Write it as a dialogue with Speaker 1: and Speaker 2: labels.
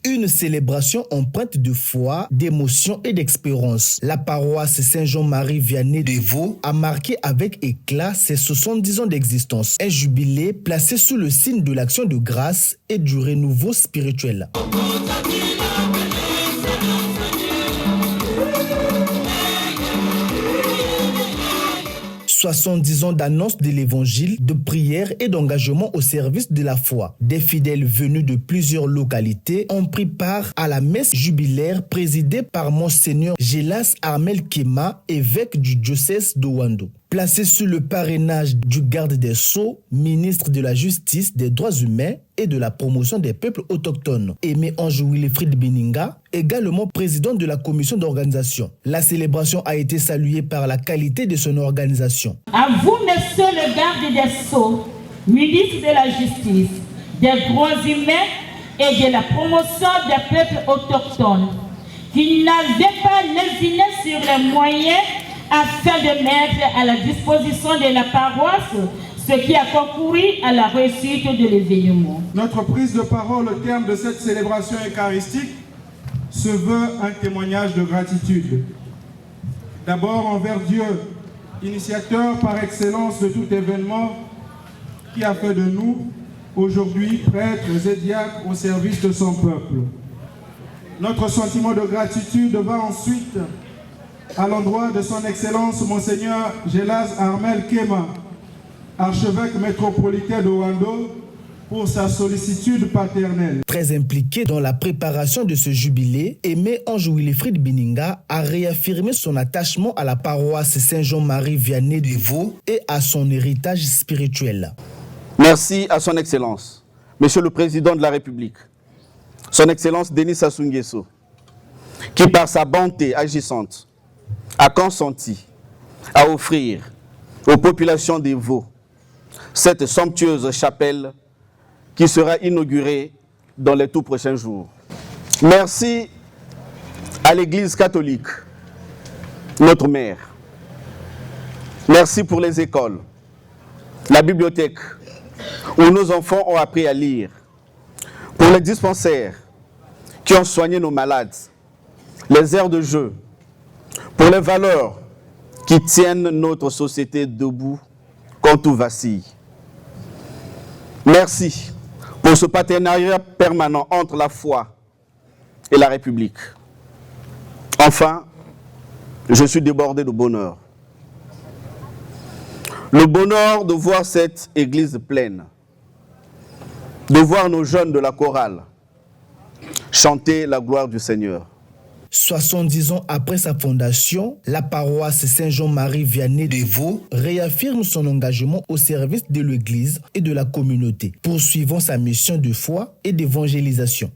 Speaker 1: Une célébration empreinte de foi, d'émotion et d'expérience. La paroisse Saint-Jean-Marie Vianney de Vaud a marqué avec éclat ses 70 ans d'existence. Un jubilé placé sous le signe de l'action de grâce et du renouveau spirituel. 70 ans d'annonce de l'évangile, de prière et d'engagement au service de la foi. Des fidèles venus de plusieurs localités ont pris part à la messe jubilaire présidée par Monseigneur Gélas Armel Kema, évêque du diocèse de Ouando. Placé sous le parrainage du garde des Sceaux, ministre de la Justice, des Droits humains et de la promotion des peuples autochtones. Aimé Ange Wilfried Bininga, également président de la commission d'organisation. La célébration a été saluée par la qualité de son organisation.
Speaker 2: À vous, monsieur le garde des Sceaux, ministre de la Justice, des Droits humains et de la promotion des peuples autochtones, qui n'avaient pas lésiné sur les moyens afin de mettre à la disposition de la paroisse ce qui a concouru à la réussite de l'événement.
Speaker 3: Notre prise de parole au terme de cette célébration eucharistique se veut un témoignage de gratitude. D'abord envers Dieu, initiateur par excellence de tout événement, qui a fait de nous, aujourd'hui, prêtres et diacres au service de son peuple. Notre sentiment de gratitude va ensuite à l'endroit de son Excellence Monseigneur Gélas Armel Kema, archevêque métropolitain de Ouando, pour sa sollicitude paternelle.
Speaker 1: Très impliqué dans la préparation de ce jubilé, Aimé Ange Wilfried Bininga a réaffirmé son attachement à la paroisse Saint-Jean-Marie Vianney de Vaud et à son héritage spirituel.
Speaker 4: Merci à son Excellence, Monsieur le Président de la République, son Excellence Denis Sassou Nguesso, qui par sa bonté agissante a consenti à offrir aux populations des Vaud cette somptueuse chapelle qui sera inaugurée dans les tout prochains jours. Merci à l'Église catholique, notre mère. Merci pour les écoles, la bibliothèque, où nos enfants ont appris à lire, pour les dispensaires qui ont soigné nos malades, les aires de jeu, pour les valeurs qui tiennent notre société debout quand tout vacille. Merci pour ce partenariat permanent entre la foi et la République. Enfin, je suis débordé de bonheur. Le bonheur de voir cette église pleine, de voir nos jeunes de la chorale chanter la gloire du Seigneur.
Speaker 1: 70 ans après sa fondation, la paroisse Saint-Jean-Marie Vianney de Vaud réaffirme son engagement au service de l'Église et de la communauté, poursuivant sa mission de foi et d'évangélisation.